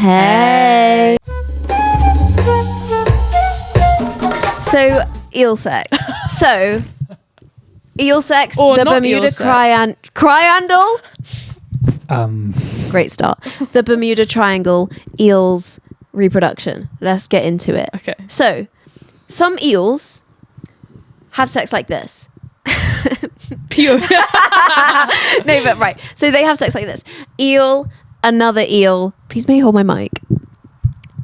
Hey. So, eel sex. Eel sex, Or the not Bermuda eel sex. Triangle. Great start. The Bermuda Triangle, eels reproduction. Let's get into it. Okay. So, some eels have sex like this. Pure. No, but right. So they have sex like this. Eel, another eel. Please may you hold my mic.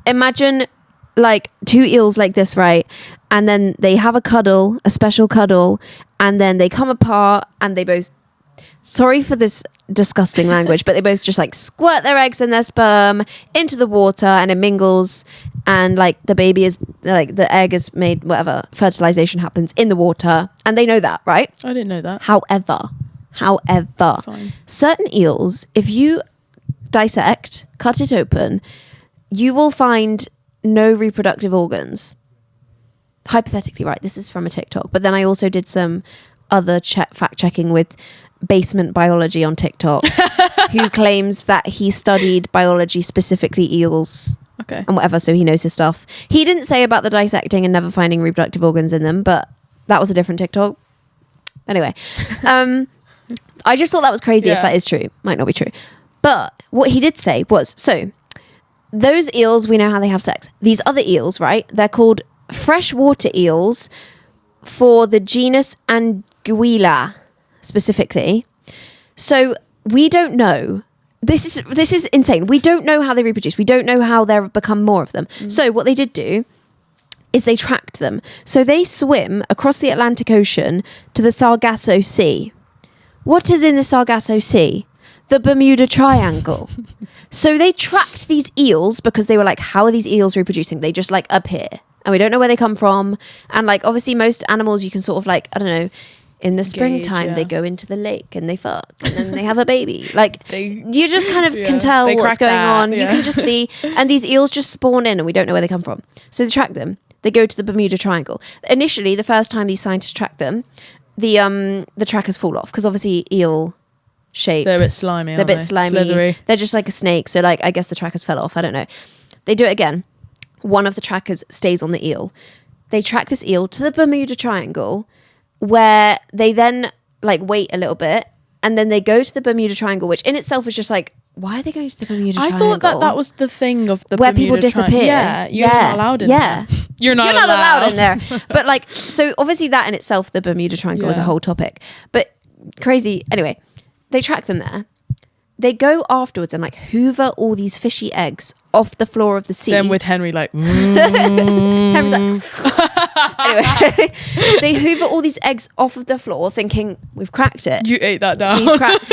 Imagine like two eels like this, right? And then they have a cuddle, a special cuddle, and then they come apart and they both, sorry for this disgusting language, but they both just like squirt their eggs and their sperm into the water and it mingles, and like the baby is like the egg is made, whatever, fertilization happens in the water, and they know that, right? I didn't know that. However, Fine. certain eels, if you dissect, cut it open, you will find no reproductive organs. Hypothetically, right? This is from a TikTok. But then I also did some other fact checking with Basement Biology on TikTok, who claims that he studied biology, specifically eels. Okay. And whatever, so he knows his stuff. He didn't say about the dissecting and never finding reproductive organs in them, but that was a different TikTok. Anyway, I just thought that was crazy if that is true. Might not be true. But what he did say was, so those eels, we know how they have sex. These other eels, right? They're called freshwater eels for the genus Anguilla specifically. So we don't know. This is insane. We don't know how they reproduce. We don't know how there become more of them. So what they did do is they tracked them. So they swim across the Atlantic Ocean to the Sargasso Sea. What is in the Sargasso Sea? The Bermuda Triangle. So they tracked these eels because they were like, how are these eels reproducing? They just like appear and we don't know where they come from. And like, obviously most animals you can sort of like, I don't know, in the springtime, they go into the lake and they fuck and then they have a baby. Like you just kind of can tell what's going on. You can just see. And these eels just spawn in and we don't know where they come from. So they track them. They go to the Bermuda Triangle. Initially, the first time these scientists tracked them, the trackers fall off because obviously eel shape. They're a bit slimy. They're a bit slimy. Slithery. They're just like a snake. So like I guess the trackers fell off. I don't know. They do it again. One of the trackers stays on the eel. They track this eel to the Bermuda Triangle, where they then like wait a little bit and then they go to the Bermuda Triangle, which in itself is just like, why are they going to the Bermuda Triangle? I thought that was the thing of the where Bermuda people disappear. You're not allowed in there. You're not allowed in there. But like, so obviously that in itself, the Bermuda Triangle is a whole topic. But crazy. Anyway, they track them there. They go afterwards and like hoover all these fishy eggs off the floor of the sea. Then with Henry like... Henry's like... Anyway, they hoover all these eggs off of the floor thinking, we've cracked it. You ate that down. We've cracked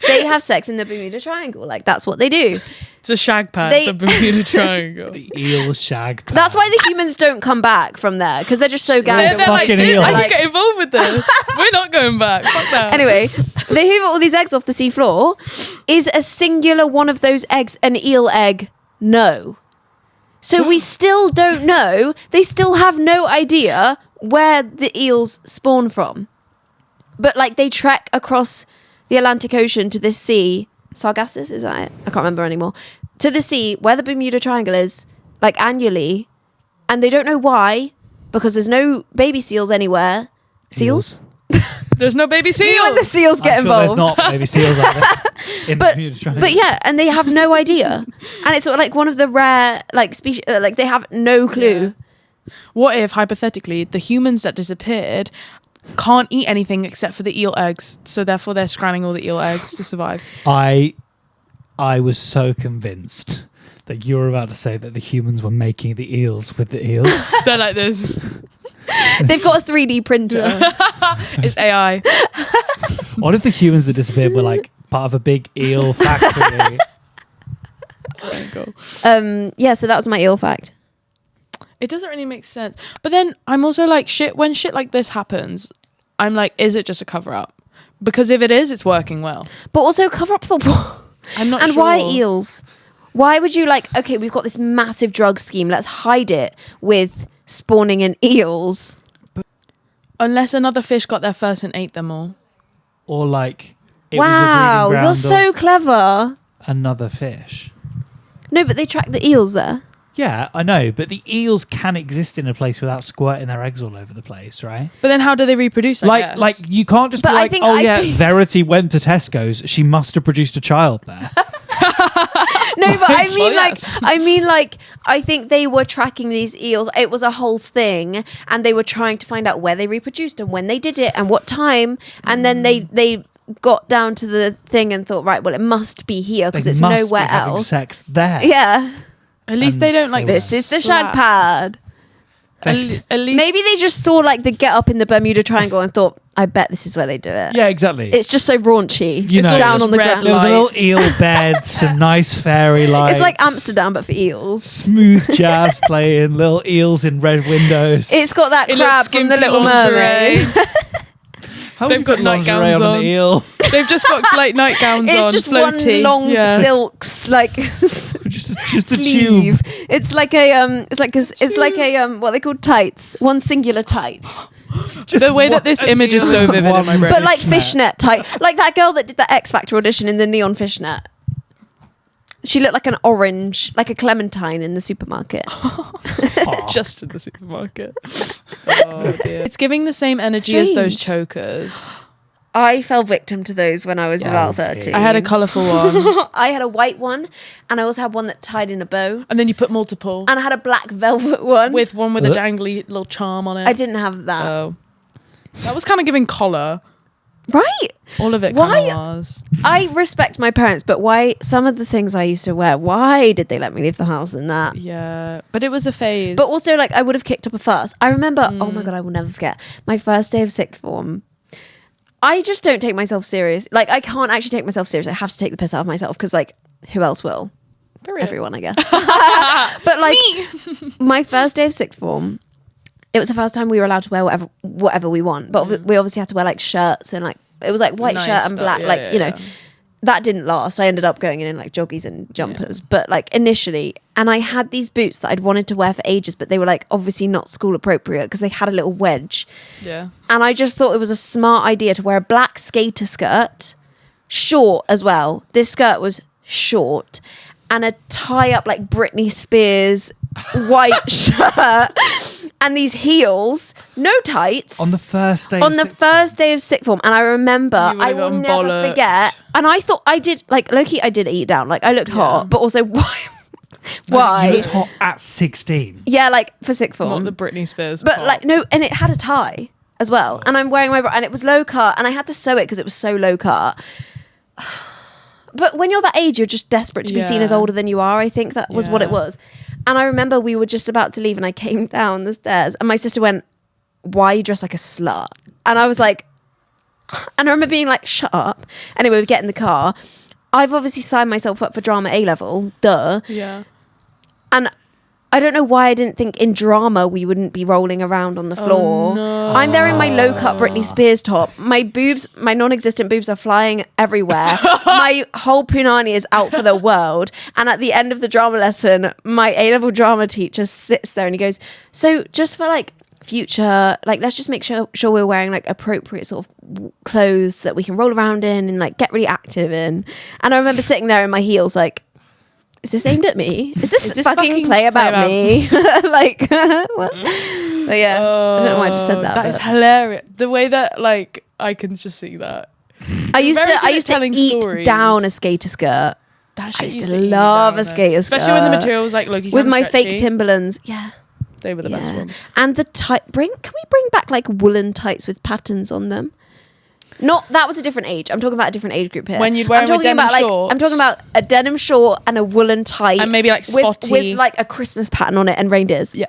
They have sex in the Bermuda Triangle. Like, that's what they do. It's a shag pad, the Bermuda Triangle. The eel shag pad. That's why the humans don't come back from there, because they're just so gagged. They're like, Fucking I eels. can get involved with this. We're not going back. Fuck that. Anyway, they hoover all these eggs off the sea floor. Is a singular one of those eggs an eel egg? No. So we still don't know. They still have no idea where the eels spawn from. But like they trek across the Atlantic Ocean to this sea. Sargassus, is that it? I can't remember anymore. To the sea where the Bermuda Triangle is, like annually. And they don't know why, because there's no baby seals anywhere. Seals? There's no baby seal. You and the seals get involved. There's not baby seals out there. In the Bermuda Triangle. But yeah, and they have no idea. And it's sort of like one of the rare like species, like they have no clue. Yeah. What if, hypothetically, the humans that disappeared can't eat anything except for the eel eggs, so therefore they're scramming all the eel eggs to survive? I was so convinced that you were about to say that the humans were making the eels with the eels. They're like this. They've got a 3D printer. It's AI. What if the humans that disappeared were like part of a big eel factory? Yeah, so that was my eel fact. It doesn't really make sense. But then I'm also like, when shit like this happens, I'm like, is it just a cover up? Because if it is, it's working well. But also cover up for what? I'm not and sure. why eels? Why would you like, okay, we've got this massive drug scheme, let's hide it with spawning in eels. Unless another fish got there first and ate them all. Or like, it Wow, was the breeding you're ground so of clever. another fish. No, but they track the eels there. Yeah, I know, but the eels can exist in a place without squirting their eggs all over the place, right? But then how do they reproduce? I guess? Like you can't just But be I like, think- oh I yeah, think- Verity went to Tesco's. She must have produced a child there. No, but I mean, Well, yes. I think they were tracking these eels. It was a whole thing, and they were trying to find out where they reproduced and when they did it and what time. And then they got down to the thing and thought, right, well, it must be here because They it's must nowhere be having else. sex there. Yeah, At least And they don't like. they this is the shag slap. pad. At least Maybe they just saw like the get up in the Bermuda Triangle and thought, I bet this is where they do it. Yeah, exactly. It's just so raunchy. You It's know, down just on the red ground. there was a little lights. eel bed, some nice fairy lights. It's like Amsterdam, but for eels. Smooth jazz playing, little eels in red windows. It's got that It looks crab from the skimpy Little lingerie. Mermaid. How they've would you got put lingerie nightgowns on an on. eel? They've just got like nightgowns It's on. just floaty. one long Yeah. silk like just a sleeve. tube. It's like a it's like a what they call tights. One singular tight, Just The way that this one image is eel so and vivid in one my brain. but like fishnet tight, like that girl that did the X Factor audition in the neon fishnet. She looked like an orange, like a clementine in the supermarket. just in the supermarket. Oh dear. It's giving the same energy as those Strange. chokers. I fell victim to those when I was about 13. I had a colourful one. I had a white one, and I also had one that tied in a bow, And then you put multiple. and I had a black velvet one. With one with a dangly little charm on it. I didn't have that. Oh. That was kind of giving collar. Right? All of it Why- kind of was. I respect my parents, but why some of the things I used to wear, why did they let me leave the house in that? Yeah. But it was a phase. But also, like, I would have kicked up a fuss. I remember, oh my God, I will never forget my first day of sixth form. I just don't take myself serious. Like, I can't actually take myself serious. I have to take the piss out of myself because, like, who else will? Period. Everyone, I guess. But, like, my first day of sixth form, it was the first time we were allowed to wear whatever we want. But we obviously had to wear, like, shirts and, like, it was, like, white Nice shirt and stuff. black. Yeah, like, yeah, you know. yeah. That didn't last. I ended up going in like joggies and jumpers. But like initially, and I had these boots that I'd wanted to wear for ages, but they were like obviously not school appropriate because they had a little wedge. Yeah. And I just thought it was a smart idea to wear a black skater skirt, short as well. This skirt was short, and a tie up like Britney Spears white shirt, and these heels, no tights. On the first day. On of the sixth first day of sixth form, and I remember, You would've I will gotten never bollocked. forget. And I thought I did, like, low-key, I did eat down. Like, I looked hot, but also, why? You Why? looked hot at 16. Yeah, like, for sixth Not form. the Britney Spears. But, top. like, no, and it had a tie as well. And I'm wearing my bra, and it was low cut, and I had to sew it because it was so low cut. But when you're that age, you're just desperate to be seen Yeah. as older than you are. I think that was what it Yeah. was. And I remember we were just about to leave, and I came down the stairs, and my sister went, "Why are you dressed like a slut?" And I was like, and I remember being like, "Shut up." Anyway, we get in the car. I've obviously signed myself up for drama A level, duh. Yeah. And I don't know why I didn't think in drama we wouldn't be rolling around on the floor. no. I'm there in my low cut Britney Spears top. My boobs, my non-existent boobs are flying everywhere. My whole punani is out for the world. And at the end of the drama lesson, my A-level drama teacher sits there and he goes, "So just for like future, like let's just make sure we're wearing like appropriate sort of clothes that we can roll around in and like get really active in." And I remember sitting there in my heels like, is this aimed at me? Is this fucking play about me? Like, what? But yeah, I don't know why I just said that. That is but hilarious. The way that like I can just see that. I used very to good at eat telling stories. down a skater skirt. That I shit used to eat me love down, a though. skater especially when the skirt. material was like low-key With kinda my stretchy. fake Timberlands. Yeah. They were the best Yeah. ones. And the tight can we bring back like woolen tights with patterns on them? Not that was a different age. I'm talking about a different age group here. When you'd wear I'm them with talking denim about shorts. I'm talking about a denim short and a woolen tight, And maybe, like, with spotty. like a Christmas pattern on it and reindeers. Yeah.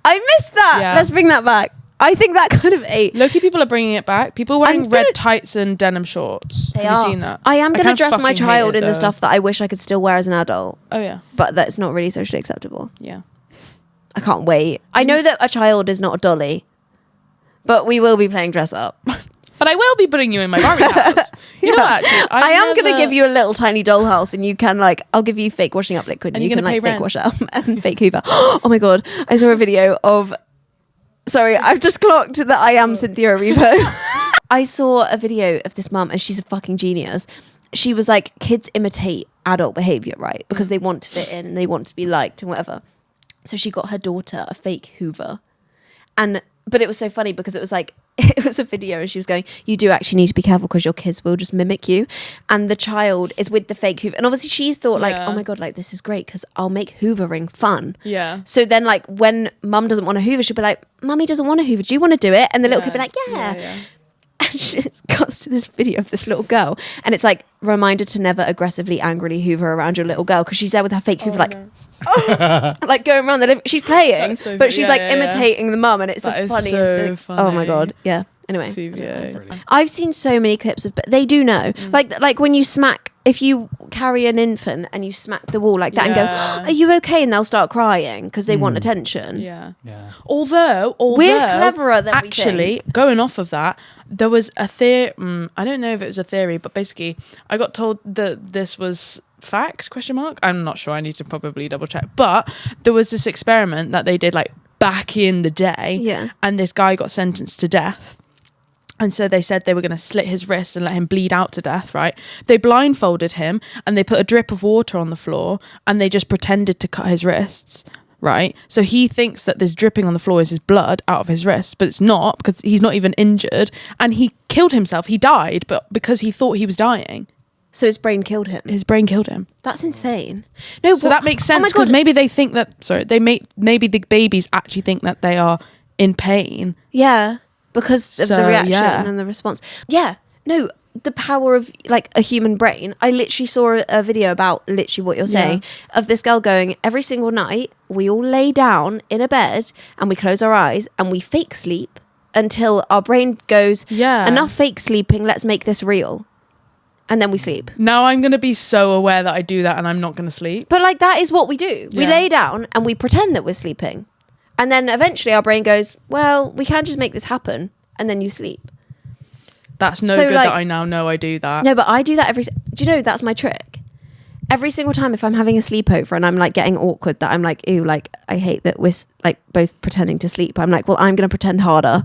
I missed that. Yeah. Let's bring that back. I think that kind of ate. Low-key people are bringing it back. People wearing gonna- red tights and denim shorts. They Have are. you seen that? I am going to kinda dress my fucking child hate in it, the though. stuff that I wish I could still wear as an adult, Oh yeah. but that's not really socially acceptable. Yeah. I can't wait. I know that a child is not a dolly, but we will be playing dress up. But I will be putting you in my Barbie house. You know what, actually, I am going to never- give you a little tiny dollhouse, and you can like, I'll give you fake washing up liquid, and And you you're can gonna like pay fake rent. wash up and fake Hoover. Oh my god! I saw a video of. Sorry, I've just clocked that I am Cynthia Erivo. I saw a video of this mum, and she's a fucking genius. she was like, kids imitate adult behavior, right? Because they want to fit in and they want to be liked and whatever. So she got her daughter a fake Hoover. But it was so funny because it was like, it was a video and she was going, you do actually need to be careful because your kids will just mimic you. And the child is with the fake Hoover. And obviously she's thought like, oh my God, like this is great because I'll make hoovering fun. Yeah. So then like when mum doesn't want a Hoover, she'll be like, mummy doesn't want a Hoover. Do you want to do it? And the little kid will be like, yeah. And she goes to this video of this little girl and it's like, reminder to never aggressively, angrily Hoover around your little girl because she's there with her fake Hoover like going around the living. She's playing, so but she's imitating the mum and it's the funniest thing. Funny. Oh my God. Yeah. Anyway, CVA. I've seen so many clips of, but they do know. Like when you smack, if you carry an infant and you smack the wall like that and go, are you okay? And they'll start crying because they want attention. Yeah. Although we're cleverer than actually, we think. Going off of that, there was a theory. I don't know if it was a theory, but basically, I got told that this was fact ? I'm not sure. I need to probably double check. But there was this experiment that they did like back in the day, and this guy got sentenced to death. And so they said they were going to slit his wrists and let him bleed out to death, right? They blindfolded him and they put a drip of water on the floor and they just pretended to cut his wrists, right? So he thinks that this dripping on the floor is his blood out of his wrists, but it's not because he's not even injured. And he killed himself. He died, but because he thought he was dying. So his brain killed him. His brain killed him. That's insane. No, so that makes sense because maybe they think that, maybe the babies actually think that they are in pain. Yeah. Because of the reaction and the response. Yeah. No, the power of like a human brain. I literally saw a video about literally what you're saying of this girl going, every single night we all lay down in a bed and we close our eyes and we fake sleep until our brain goes, enough fake sleeping, let's make this real. And then we sleep. Now I'm going to be so aware that I do that and I'm not going to sleep. But like that is what we do. We lay down and we pretend that we're sleeping. And then eventually our brain goes, well, we can just make this happen. And then you sleep. That's no good that I now know I do that. No, but I do that do you know, that's my trick. Every single time if I'm having a sleepover and I'm like getting awkward that I'm like, ew, like I hate that we're like both pretending to sleep. I'm like, well, I'm going to pretend harder.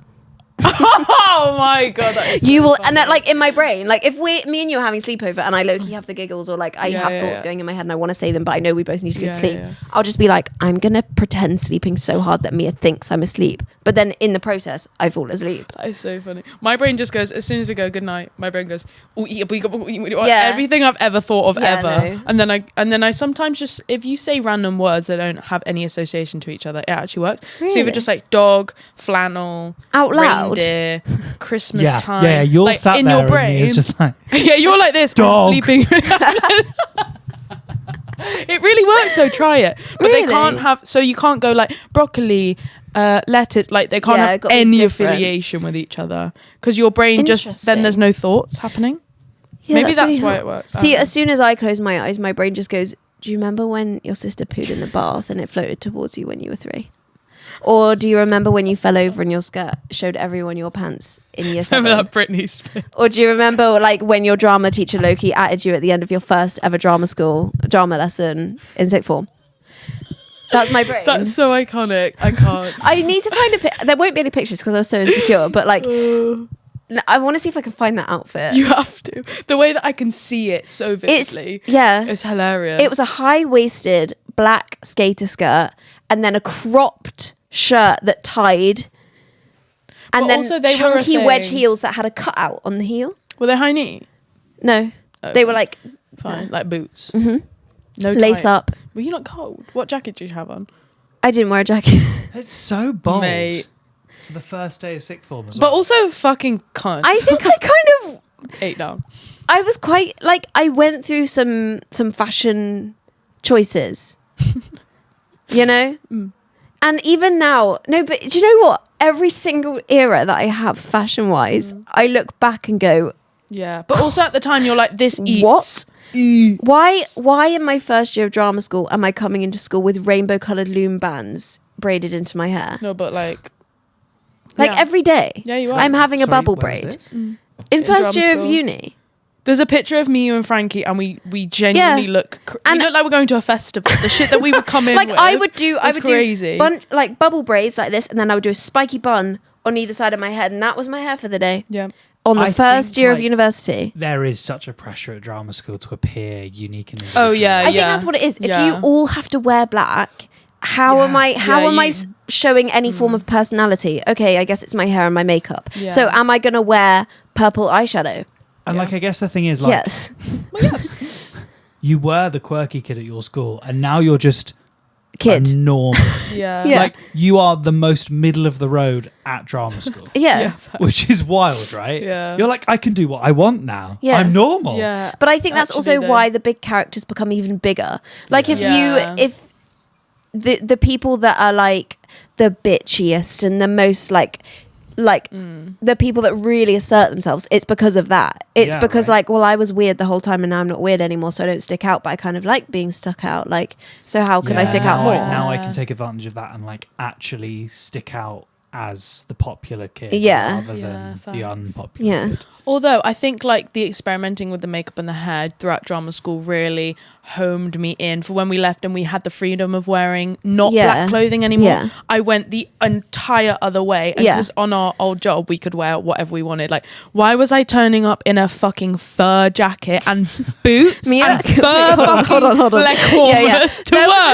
Oh my God, that is you so will funny. and that, like in my brain, like if me and you are having sleepover and I low-key have the giggles or like I have thoughts going in my head and I want to say them but I know we both need to go to sleep, I'll just be like, I'm gonna pretend sleeping so hard that Mia thinks I'm asleep, but then in the process I fall asleep. That is so funny. My brain just goes, as soon as we go good night, my brain goes, everything I've ever thought of ever. And then I sometimes just, if you say random words that don't have any association to each other, it actually works. Really? So if it's just like dog, flannel, out loud, reindeer, Christmas time. Yeah, you're like, sat in there your brain. It's just like, you're like this, dog. sleeping. It really works, so try it. But they can't have, so you can't go like broccoli, lettuce, like they can't have any affiliation with each other because your brain just, then there's no thoughts happening. Yeah, maybe that's really why it works. See, as soon as I close my eyes, my brain just goes, do you remember when your sister pooed in the bath and it floated towards you when you were 3? Or do you remember when you fell over and your skirt showed everyone your pants in year 7? Remember that Britney Spears? Or do you remember like when your drama teacher Loki added you at the end of your first ever drama lesson in sixth form? That's my brain. That's so iconic. I can't. I need to find there won't be any pictures because I was so insecure, but like I want to see if I can find that outfit. You have to. The way that I can see it so vividly. It's hilarious. It was a high-waisted black skater skirt and then a cropped shirt that tied, and then also they chunky wedge heels that had a cutout on the heel. Were they high knee? No, they were like fine, like boots. Mm-hmm. No lace tights. up. Were you not cold? What jacket did you have on? I didn't wear a jacket. it's so bold. Mate. For the first day of sixth form as but well. also fucking cunt. I think I kind of 8 down. I was quite like I went through some fashion choices. You know? And even now, no, but do you know what? Every single era that I have fashion-wise, I look back and go... Yeah, but also at the time, you're like, this eats. What? Why in my first year of drama school am I coming into school with rainbow-coloured loom bands braided into my hair? No, but like... every day. Yeah, you are. I'm having a bubble braid. In first year of uni. There's a picture of me, you, and Frankie, and we genuinely look. We look like we're going to a festival. The shit that we would come in like with I would do crazy. Like bubble braids like this, and then I would do a spiky bun on either side of my head, and that was my hair for the day. Yeah. on the I first think, year of like, university. There is such a pressure at drama school to appear unique and Oh, individual. yeah, I think that's what it is. If Yeah. you all have to wear black, how am I showing any form of personality? Okay, I guess it's my hair and my makeup. Yeah. So am I going to wear purple eyeshadow? And Yeah. like, I guess the thing is, like, Yes. you were the quirky kid at your school, and now you're just Kid. a normal. Yeah. Yeah. Like, you are the most middle of the road at drama school. Yeah. Which is wild, right? Yeah. You're like, I can do what I want now. Yeah. I'm normal. Yeah. But I think that's also Actually, though. why the big characters become even bigger. Like Yeah. if the people that are like the bitchiest and the most like the people that really assert themselves, it's because of that. It's Yeah, because right. like, well, I was weird the whole time and now I'm not weird anymore, so I don't stick out, but I kind of like being stuck out. Like, so how can I stick out now more? Now I can take advantage of that and like actually stick out as the popular kid Yeah. rather Yeah, than the facts. unpopular Yeah. kid. Although I think like the experimenting with the makeup and the hair throughout drama school really homed me in for when we left and we had the freedom of wearing not Yeah. black clothing anymore. Yeah. I went the entire other way. Yeah. Because on our old job we could wear whatever we wanted. Like, why was I turning up in a fucking fur jacket and boots Mia- and fur Hold on, fucking hold on. leg warmers to There work?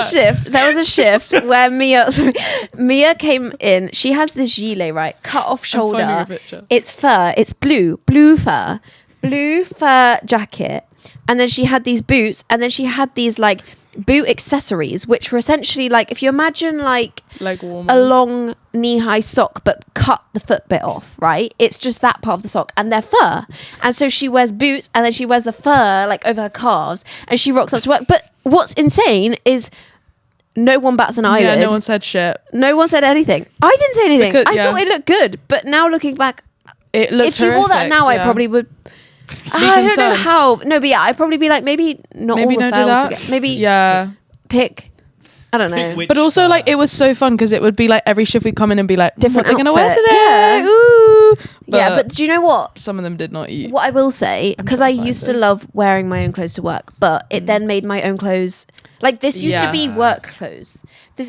was a shift where Mia came in. She has this gilet, right? Cut off I'm finding shoulder. a picture. It's fur. It's blue fur jacket. And then she had these boots, and then she had these like boot accessories, which were essentially like, if you imagine like Leg warmers. a long knee-high sock but cut the foot bit off, right? It's just that part of the sock, and they're fur. And so she wears boots and then she wears the fur like over her calves and she rocks up to work. But what's insane is no one bats an eyelid. Yeah, no one said shit. No one said anything. I didn't say anything. Because- I yeah. thought it looked good, but now looking back, It looked if you wore that horrific, now, I yeah. probably would. I don't know concerned. how. No, but yeah, I'd probably be like, maybe not Maybe all the don't do fur that. together. Maybe Yeah. pick. I don't know. Which But also, fur? like, it was so fun because it would be like every shift we'd come in and be like, Different what are they going to wear outfit. today? Yeah. Ooh. Yeah, but do you know what? some of them did not eat. What I will say, I'm because trying I to find used to this. love wearing my own clothes to work, but it then made my own clothes. Like, this used to be Yeah. work clothes.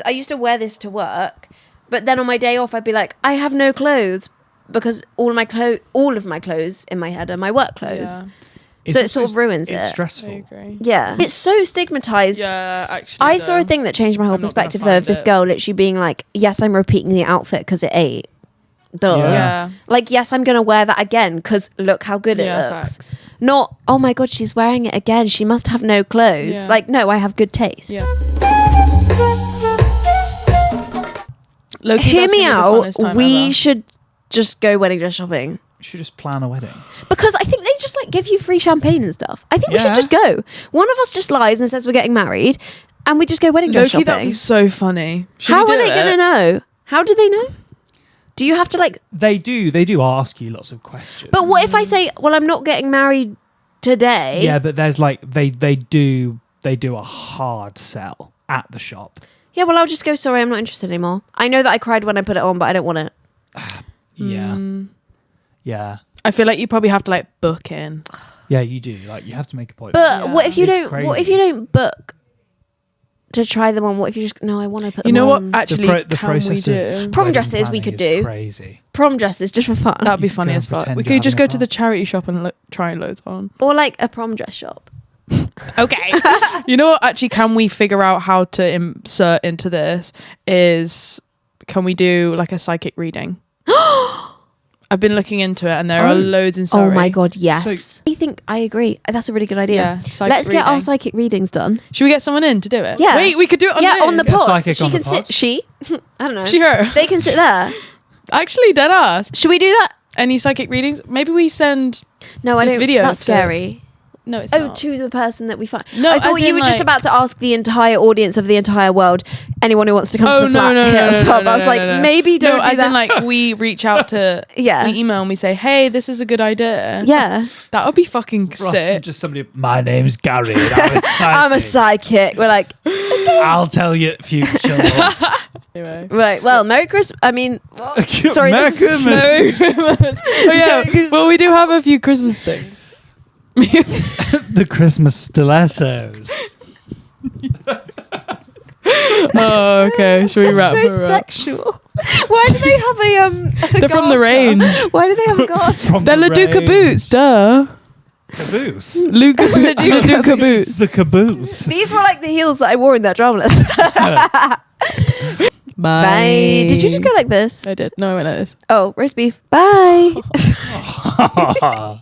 I used to wear this to work, but then on my day off, I'd be like, I have no clothes because all of my clothes in my head are my work clothes. Yeah, So it sort of ruins it's it. I stressful. agree. Yeah. It's so stigmatized. Yeah, actually. I saw a though. thing that changed my whole I'm not gonna perspective though of find this it. girl literally being like, yes, I'm repeating the outfit because it ate. Duh. Yeah. Yeah. Like, yes, I'm going to wear that again because look how good it Yeah, looks. facts. Not, oh my God, she's wearing it again. She must have no clothes. Yeah. Like, no, I have good taste. Yeah. Loki, Hear that's me gonna be the out. funnest time We ever. should just go wedding dress shopping. You should just plan a wedding. Because I think they just like give you free champagne and stuff. I think we Yeah. should just go. One of us just lies and says we're getting married and we just go wedding dress Loki, that'd shopping. be so funny. Should How we are do they going to it? know? How do they know? Do you have to like... They do ask you lots of questions. But what if I say, well, I'm not getting married today? Yeah, but there's like they do a hard sell at the shop. Yeah, well, I'll just go, sorry, I'm not interested anymore. I know that I cried when I put it on, but I don't want it. Yeah. Yeah. I feel like you probably have to like book in. Yeah, you do. Like you have to make a point. But Yeah. what if you It's don't? What if crazy. you don't book to try them on? What if you just no? I want to put You them know what? on. Actually, the can process we of do? Prom wedding dresses we planning could is do. Crazy. Prom dresses just for fun, That'd be You could funny go as and fuck. pretend We you're could just having go a to the prom. charity shop and try loads on. or like a prom dress shop. Okay. You know what? Actually, can we figure out how to insert into this? Can we do like a psychic reading? I've been looking into it, and there are loads in Surrey. Oh my god, yes! I agree. That's a really good idea. Yeah, psychic Let's get our reading. psychic readings done. Should we get someone in to do it? Yeah. Wait, we could do it on Yeah, on the Get a pod. psychic She on the can pod. sit. She, I don't know. She, her. They can sit there. Actually, dead ass. Should we do that? Any psychic readings? Maybe we send. No, I This don't. video That's to- scary. No, it's Oh, not. to the person that we find. No, I thought as you in, were just like- about to ask the entire audience of the entire world, anyone who wants to come to Oh the flat, no! hit us up. I was like, no. maybe don't No, do as that. in like we reach out to. Yeah. We email and we say, "Hey, this is a good idea." Yeah. That would be fucking Right, sick. just somebody. My name's Gary. And I'm a psychic. I'm a psychic. We're like, I'll tell you future. Anyway. right, well, Merry Christmas. I mean, sorry, Merry this is- Christmas. Merry Christmas. Oh yeah. Well, we do have a few Christmas things. The Christmas stilettos. Oh, okay. Should we wrap so her up? sexual. Why do they have a They're from the garter? range. Why do they have a garter? From They're the Laduca range. boots, duh. Caboose. Laduca boots. It's a caboose. These were like the heels that I wore in that drama lesson. Bye. Did you just go like this? I did. No, I went like this. Oh, roast beef. Bye. Oh,